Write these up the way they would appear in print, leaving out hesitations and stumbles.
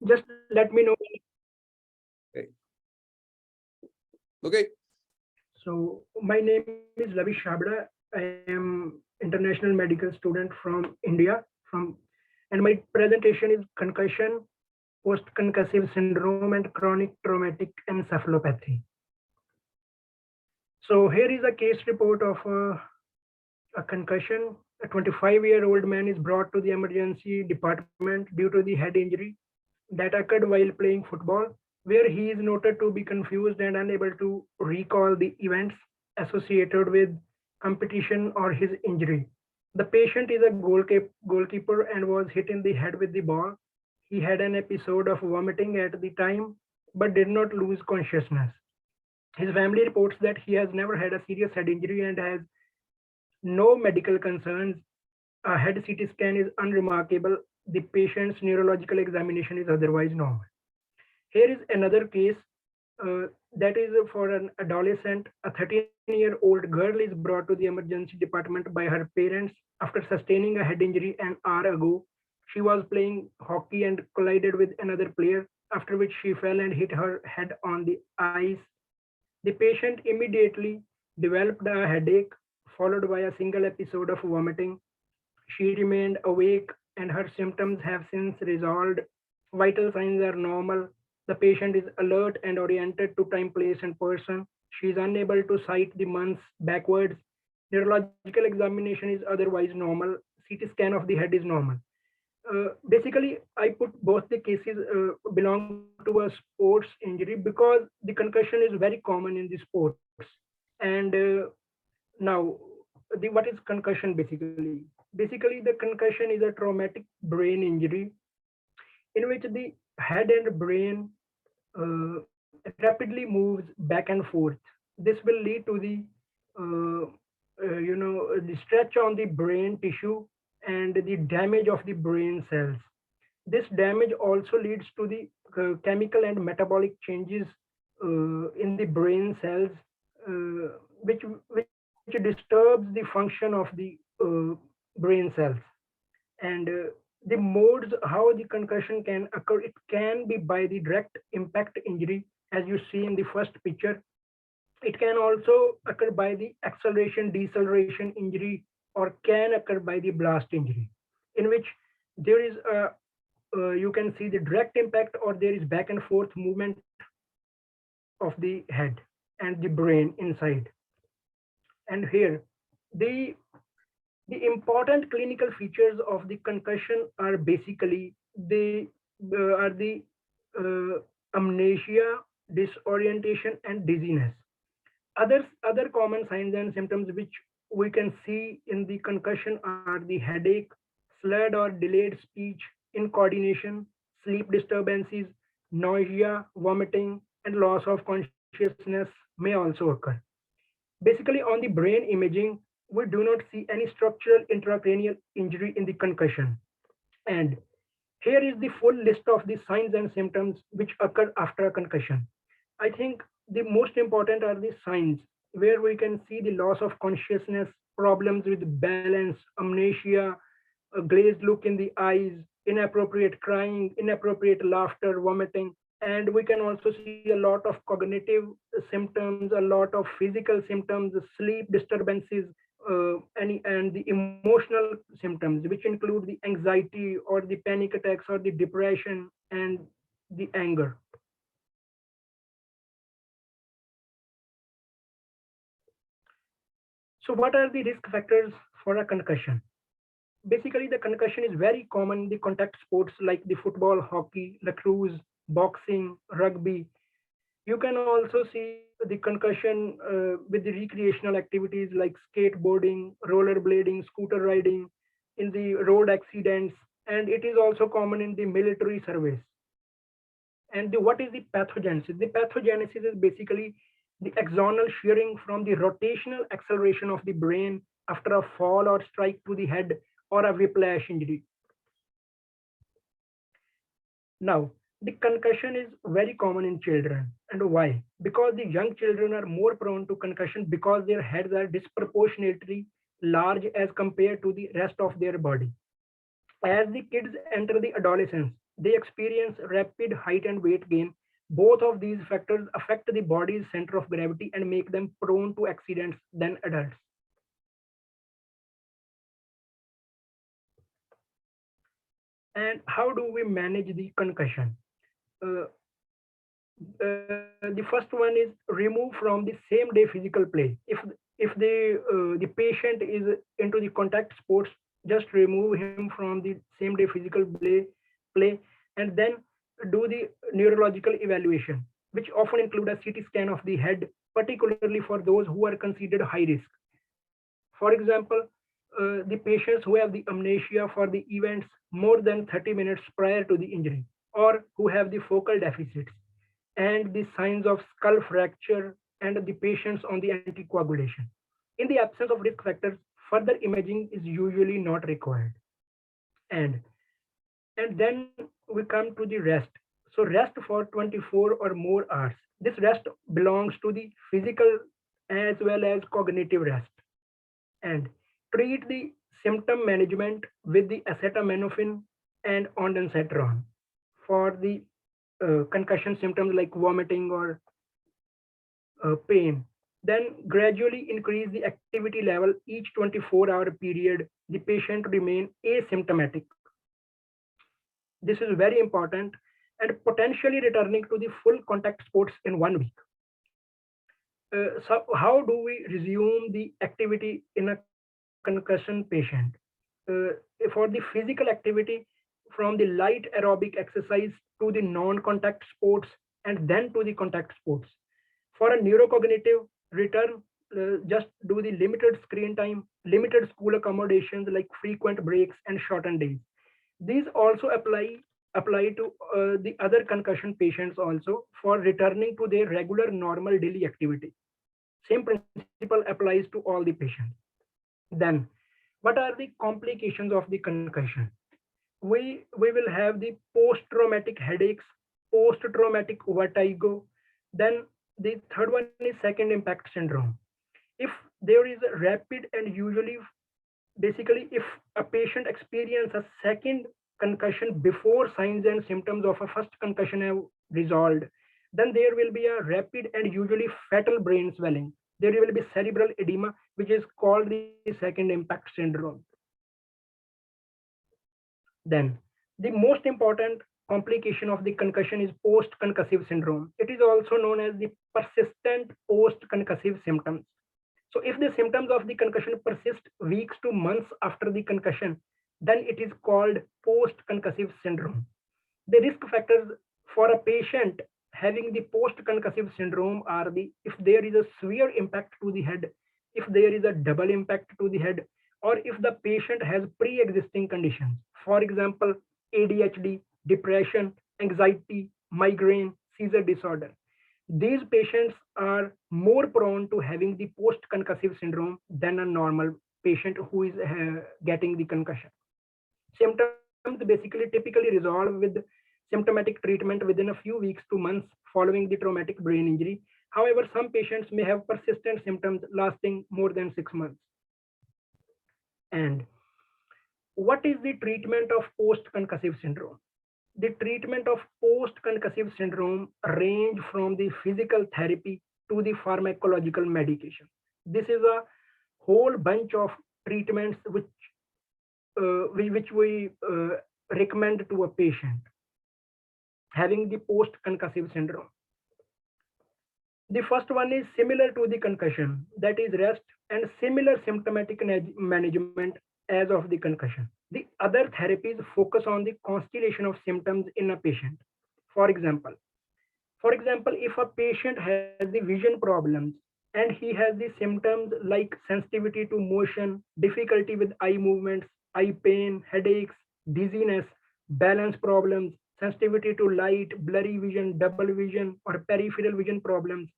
Just let me know. Okay. Okay. So my name is Lovish Chhabra. I am international medical student from India. From and my presentation is concussion, post-concussive syndrome, and chronic traumatic encephalopathy. So here is a case report of a concussion. A 25-year-old man is brought to the emergency department due to the head injury that occurred while playing football, where he is noted to be confused and unable to recall the events associated with competition or his injury. The patient is a goalkeeper and was hit in the head with the ball. He had an episode of vomiting at the time but did not lose consciousness. His family reports that he has never had a serious head injury and has no medical concerns. A head CT scan is unremarkable. The patient's neurological examination is otherwise normal. Here is another case that is for an adolescent. A 13-year-old girl is brought to the emergency department by her parents after sustaining a head injury an hour ago. She was playing hockey and collided with another player, after which she fell and hit her head on the ice. The patient immediately developed a headache, followed by a single episode of vomiting. She remained awake and her symptoms have since resolved. Vital signs are normal. The patient is alert and oriented to time, place, and person. She is unable to cite the months backwards. Neurological examination is otherwise normal. CT scan of the head is normal. Basically, I put both the cases belong to a sports injury because the concussion is very common in the sports. And now, what is concussion basically? Basically, the concussion is a traumatic brain injury in which the head and brain rapidly moves back and forth. This will lead to the the stretch on the brain tissue and the damage of the brain cells. This damage also leads to the chemical and metabolic changes in the brain cells, which disturbs the function of the brain cells. And the modes how the concussion can occur, it can be by the direct impact injury, as you see in the first picture. It can also occur by the acceleration deceleration injury, or can occur by the blast injury, in which there is a you can see the direct impact, or there is back and forth movement of the head and the brain inside. And here, the the important clinical features of the concussion are basically they are the uh, amnesia, disorientation, and dizziness. Other common signs and symptoms which we can see in the concussion are the headache, slurred or delayed speech, incoordination, sleep disturbances, nausea, vomiting, and loss of consciousness may also occur. Basically, on the brain imaging, we do not see any structural intracranial injury in the concussion. And here is the full list of the signs and symptoms which occur after a concussion. I think the most important are the signs where we can see the loss of consciousness, problems with balance, amnesia, a glazed look in the eyes, inappropriate crying, inappropriate laughter, vomiting. And we can also see a lot of cognitive symptoms, a lot of physical symptoms, sleep disturbances, and the emotional symptoms, which include the anxiety or the panic attacks or the depression and the anger. So, what are the risk factors for a concussion? Basically, the concussion is very common in the contact sports like the football, hockey, lacrosse, boxing, rugby. You can also see the concussion with the recreational activities like skateboarding, rollerblading, scooter riding, in the road accidents, and it is also common in the military service. And what is the pathogenesis? The pathogenesis is basically the axonal shearing from the rotational acceleration of the brain after a fall or strike to the head or a whiplash injury. Now, the concussion is very common in children. And why? Because the young children are more prone to concussion because their heads are disproportionately large as compared to the rest of their body. As the kids enter the adolescence, They experience rapid height and weight gain. Both of these factors affect the body's center of gravity and make them prone to accidents than adults. And how do we manage the concussion? Uh, the first one is remove from the same day physical play. If the patient is into the contact sports, just remove him from the same day physical play, and then do the neurological evaluation, which often include a CT scan of the head, particularly for those who are considered high risk. For example, the patients who have the amnesia for the events more than 30 minutes prior to the injury, or who have the focal deficits and the signs of skull fracture, and the patients on the anticoagulation. In the absence of risk factors, further imaging is usually not required. And and then we come to the rest. So rest for 24 or more hours. This rest belongs to the physical as well as cognitive rest. And treat the symptom management with the acetaminophen and ondansetron for the concussion symptoms like vomiting or pain. Then gradually increase the activity level each 24-hour period. The patient remain asymptomatic. This is very important, and potentially returning to the full contact sports in 1 week. So how do we resume the activity in a concussion patient? For the physical activity, from the light aerobic exercise to the non-contact sports and then to the contact sports. For a neurocognitive return, just do the limited screen time, limited school accommodations like frequent breaks and shortened days. These also apply to the other concussion patients also for returning to their regular normal daily activity. Same principle applies to all the patients. Then, what are the complications of the concussion? We will have the post-traumatic headaches, post-traumatic vertigo. Then the third one is second impact syndrome. If there is a rapid and usually, basically, if a patient experience a second concussion before signs and symptoms of a first concussion have resolved, then there will be a rapid and usually fatal brain swelling. There will be cerebral edema, which is called the second impact syndrome. Then, the most important complication of the concussion is post concussive syndrome. It is also known as the persistent post concussive symptoms. So, if the symptoms of the concussion persist weeks to months after the concussion, then it is called post concussive syndrome. The risk factors for a patient having the post concussive syndrome are the if there is a severe impact to the head, if there is a double impact to the head, or if the patient has pre existing conditions. For example, ADHD, depression, anxiety, migraine, seizure disorder. These patients are more prone to having the post concussive syndrome than a normal patient who is getting the concussion. Symptoms basically typically resolve with symptomatic treatment within a few weeks to months following the traumatic brain injury. However, some patients may have persistent symptoms lasting more than 6 months. And what is the treatment of post concussive syndrome? The treatment of post concussive syndrome range from the physical therapy to the pharmacological medication. This is a whole bunch of treatments which we recommend to a patient having the post concussive syndrome. The first one is similar to the concussion, that is rest and similar symptomatic management as of the concussion. The other therapies focus on the constellation of symptoms in a patient. For example, for example, if a patient has the vision problems and he has the symptoms like sensitivity to motion, difficulty with eye movements, eye pain, headaches, dizziness, balance problems, sensitivity to light, blurry vision, double vision, or peripheral vision problems,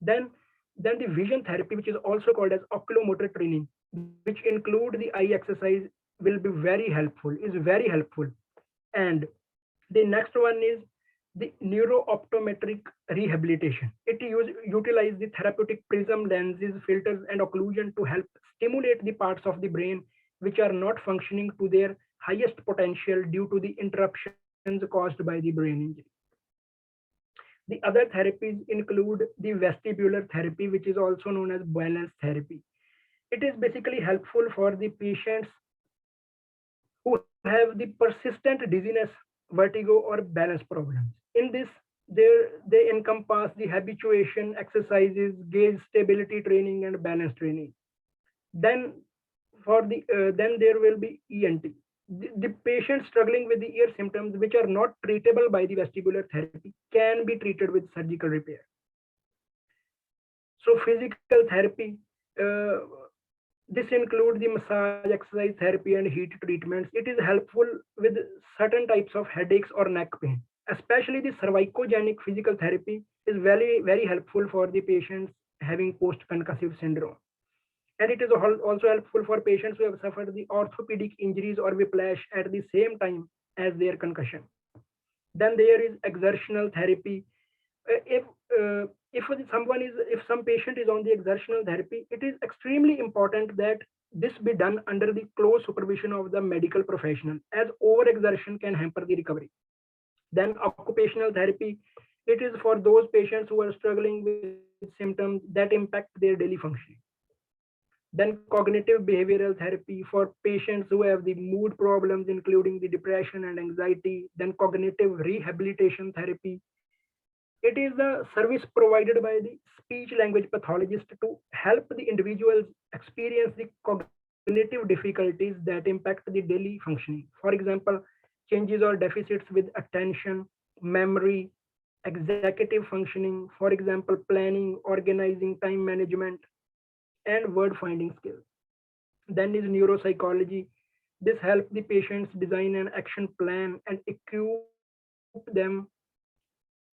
then then the vision therapy, which is also called as oculomotor training, which include the eye exercise, will be very helpful, is very helpful. And the next one is the neurooptometric rehabilitation. It utilize the therapeutic prism lenses, filters, and occlusion to help stimulate the parts of the brain which are not functioning to their highest potential due to the interruption caused by the brain injury. The other therapies include the vestibular therapy, which is also known as balance therapy. It is basically helpful for the patients who have the persistent dizziness, vertigo, or balance problems. In this, they encompass the habituation exercises, gaze stability training, and balance training. Then, then there will be ENT. The patients struggling with the ear symptoms, which are not treatable by the vestibular therapy, can be treated with surgical repair. So, physical therapy. Uh, this includes the massage, exercise therapy, and heat treatments. It is helpful with certain types of headaches or neck pain. Especially the cervicogenic physical therapy is very helpful for the patients having post-concussive syndrome. And it is also helpful for patients who have suffered the orthopedic injuries or whiplash at the same time as their concussion. Then there is exertional therapy. If if some patient is on the exertional therapy, it is extremely important that this be done under the close supervision of the medical professional, as overexertion can hamper the recovery. Then occupational therapy, it is for those patients who are struggling with symptoms that impact their daily functioning. Then cognitive behavioral therapy for patients who have the mood problems, including the depression and anxiety. Then cognitive rehabilitation therapy. It is the service provided by the speech language pathologist to help the individuals experience the cognitive difficulties that impact the daily functioning. For example, changes or deficits with attention, memory, executive functioning, for example, planning, organizing, time management, and word finding skills. Then is neuropsychology. This helps the patients design an action plan and equip them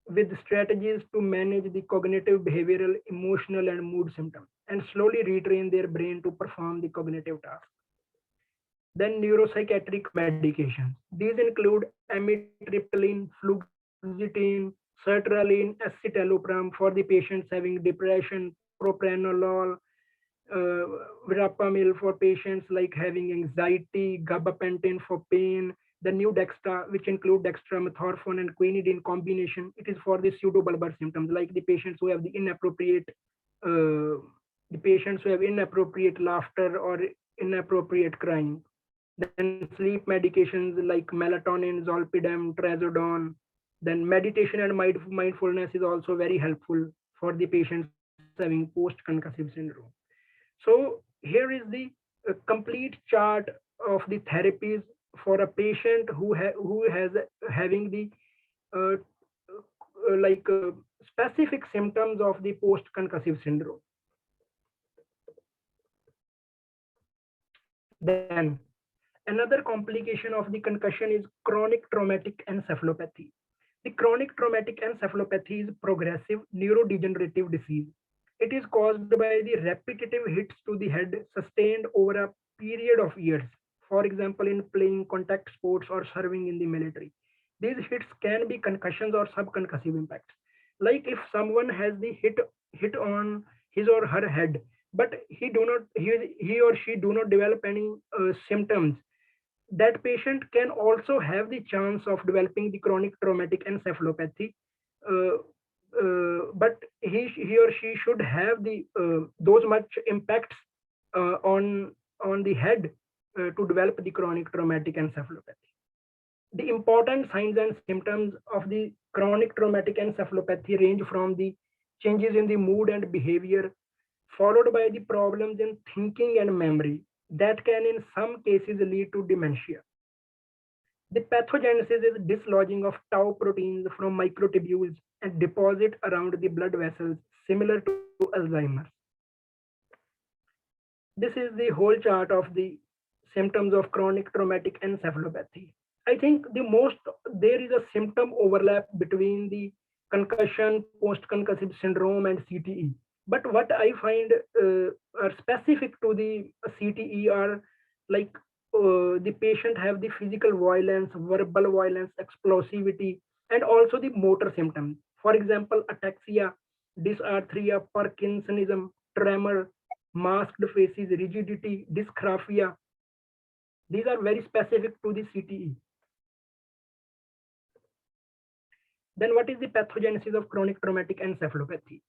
with strategies to manage the cognitive, behavioral, emotional, and mood symptoms, and slowly retrain their brain to perform the cognitive tasks. Then neuropsychiatric medications. These include amitriptyline, fluoxetine, sertraline, escitalopram for the patients having depression, propranolol, uh, verapamil for patients like having anxiety, gabapentin for pain, the new dextra, which include dextromethorphan and quinidine combination. It is for the pseudobulbar symptoms, like uh, the patients who have inappropriate laughter or inappropriate crying. Then sleep medications like melatonin, zolpidem, trazodone. Then meditation and mindfulness is also very helpful for the patients having post-concussive syndrome. So here is the complete chart of the therapies for a patient who has having the uh, specific symptoms of the post concussive syndrome. Then another complication of the concussion is chronic traumatic encephalopathy. The chronic traumatic encephalopathy is progressive neurodegenerative disease. It is caused by the repetitive hits to the head sustained over a period of years. For example, in playing contact sports or serving in the military. These hits can be concussions or subconcussive impacts. Like if someone has the hit on his or her head, but he or she do not develop any symptoms, that patient can also have the chance of developing the chronic traumatic encephalopathy. Uh, but he or she should have the those much impacts on the head to develop the chronic traumatic encephalopathy. The important signs and symptoms of the chronic traumatic encephalopathy range from the changes in the mood and behavior, followed by the problems in thinking and memory that can in some cases lead to dementia. The pathogenesis is dislodging of tau proteins from microtubules and deposit around the blood vessels, similar to Alzheimer's. This is the whole chart of the symptoms of chronic traumatic encephalopathy. I think there is a symptom overlap between the concussion, post-concussive syndrome, and CTE. But what I find are specific to the CTE are like the patient have the physical violence, verbal violence, explosivity, and also the motor symptoms. For example, ataxia, dysarthria, Parkinsonism, tremor, masked faces, rigidity, dysgraphia. These are very specific to the CTE. Then what is the pathogenesis of chronic traumatic encephalopathy?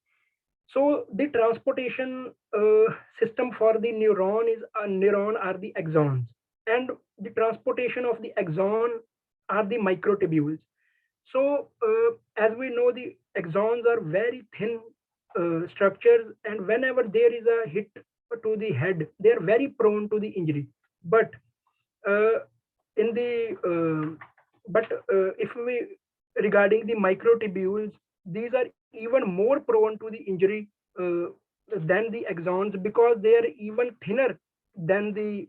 So the transportation system for the neuron is a neuron are the axons, and the transportation of the axon are the microtubules. So as we know, the axons are very thin structures, and whenever there is a hit to the head, they are very prone to the injury. But uh, in the if we regarding the microtubules, these are even more prone to the injury uh, than the axons because they are even thinner than the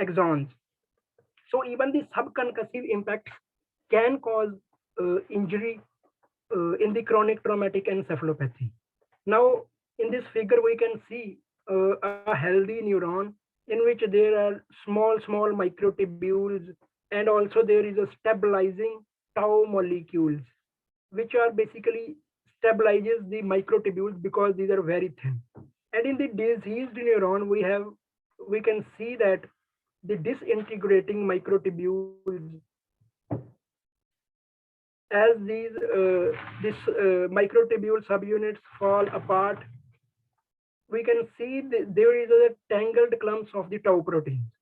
axons. So even the subconcussive impacts can cause injury in the chronic traumatic encephalopathy. Now, in this figure, we can see a healthy neuron in which there are small microtubules, and also there is a stabilizing tau molecules, which are basically stabilizes the microtubules because these are very thin. And in the diseased neuron, we can see that the disintegrating microtubules, as these microtubule subunits fall apart, we can see there is a tangled clumps of the tau proteins.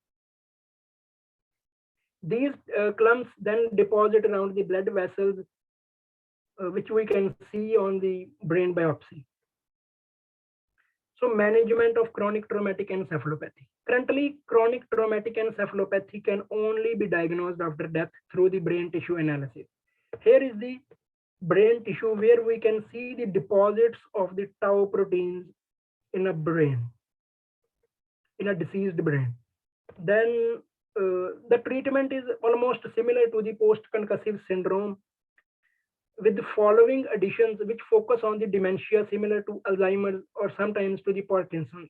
These clumps then deposit around the blood vessels, which we can see on the brain biopsy. So management of chronic traumatic encephalopathy. Currently, chronic traumatic encephalopathy can only be diagnosed after death through the brain tissue analysis. Here is the brain tissue where we can see the deposits of the tau proteins in a brain, in a deceased brain. Then the treatment is almost similar to the post-concussive syndrome with the following additions which focus on the dementia similar to Alzheimer's or sometimes to the Parkinson's.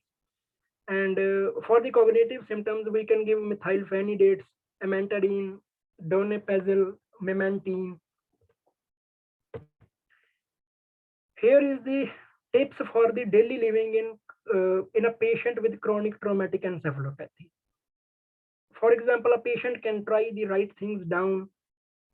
And for the cognitive symptoms, we can give methylphenidates, amantadine, donepezil, memantine. Here is the tips for the daily living in a patient with chronic traumatic encephalopathy. For example, a patient can try the write things down.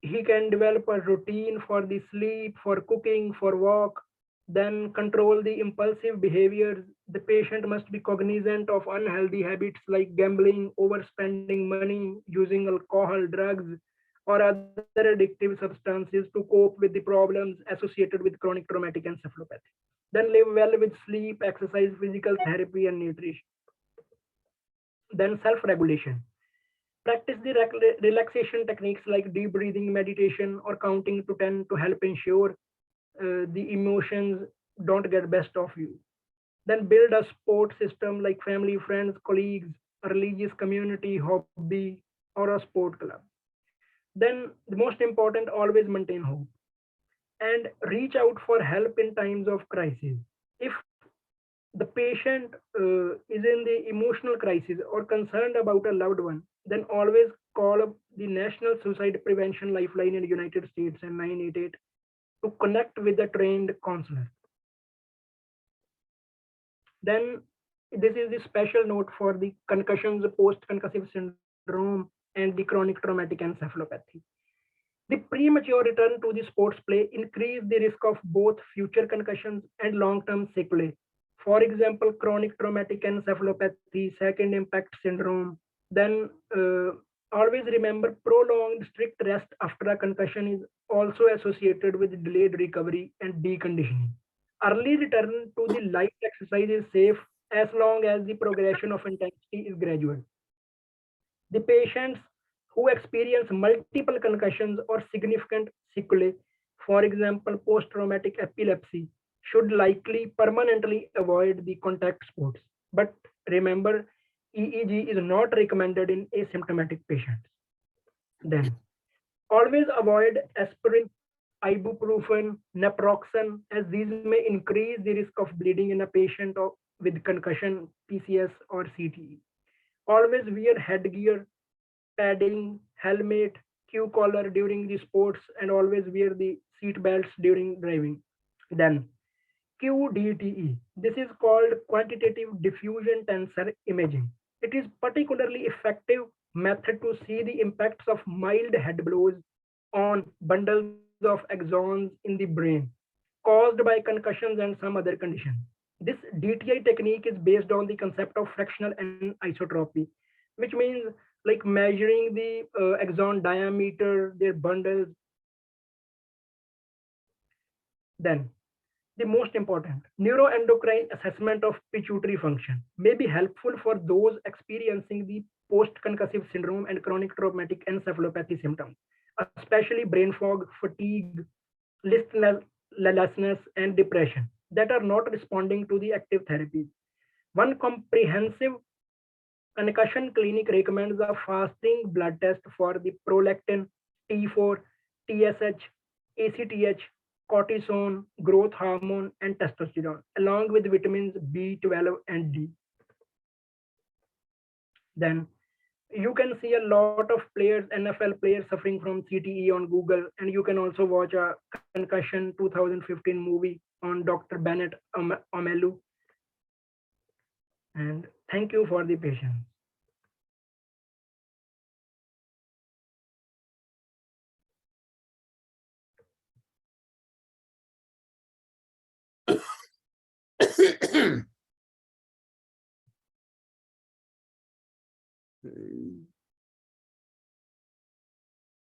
He can develop a routine for the sleep, for cooking, for walk, then control the impulsive behaviors. The patient must be cognizant of unhealthy habits like gambling, overspending money, using alcohol, drugs, or other addictive substances to cope with the problems associated with chronic traumatic encephalopathy. Then live well with sleep, exercise, physical therapy, and nutrition. Then self regulation. Practice the relaxation techniques like deep breathing, meditation, or counting to 10 to help ensure the emotions don't get best of you. Then build a support system like family, friends, colleagues, a religious community, hobby, or a sport club. Then the most important, always maintain hope and reach out for help in times of crisis. If the patient is in the emotional crisis or concerned about a loved one, then always call up the National Suicide Prevention Lifeline in the United States and 988 to connect with the trained counselor. Then this is the special note for the concussions, post-concussive syndrome, and the chronic traumatic encephalopathy. The premature return to the sports play increase the risk of both future concussions and long-term sequelae. For example, chronic traumatic encephalopathy, second impact syndrome. Then always remember prolonged strict rest after a concussion is also associated with delayed recovery and deconditioning. Early return to the light exercise is safe as long as the progression of intensity is gradual. The patients who experience multiple concussions or significant sequelae, for example, post traumatic epilepsy, should likely permanently avoid the contact sports. But remember, EEG is not recommended in asymptomatic patients. Then, always avoid aspirin, ibuprofen, naproxen, as these may increase the risk of bleeding in a patient with concussion, PCS, or CTE. Always wear headgear, padding, helmet, Q collar during the sports, and always wear the seat belts during driving. Then QDTE. This is called quantitative diffusion tensor imaging. It is particularly effective method to see the impacts of mild head blows on bundles of of axons in the brain caused by concussions and some other conditions. This DTI technique is based on the concept of fractional anisotropy, which means like measuring the axon diameter, their bundles. Then the most important neuroendocrine assessment of pituitary function may be helpful for those experiencing the post-concussive syndrome and chronic traumatic encephalopathy symptoms, especially brain fog, fatigue, listlessness, and depression that are not responding to the active therapies. One comprehensive concussion clinic recommends a fasting blood test for the prolactin, T4, TSH, ACTH, cortisone, growth hormone, and testosterone, along with vitamins B12 and D. Then you can see a lot of players, NFL players suffering from CTE on Google, and you can also watch a Concussion 2015 movie on Dr. Bennett Omelu. And thank you for the patience.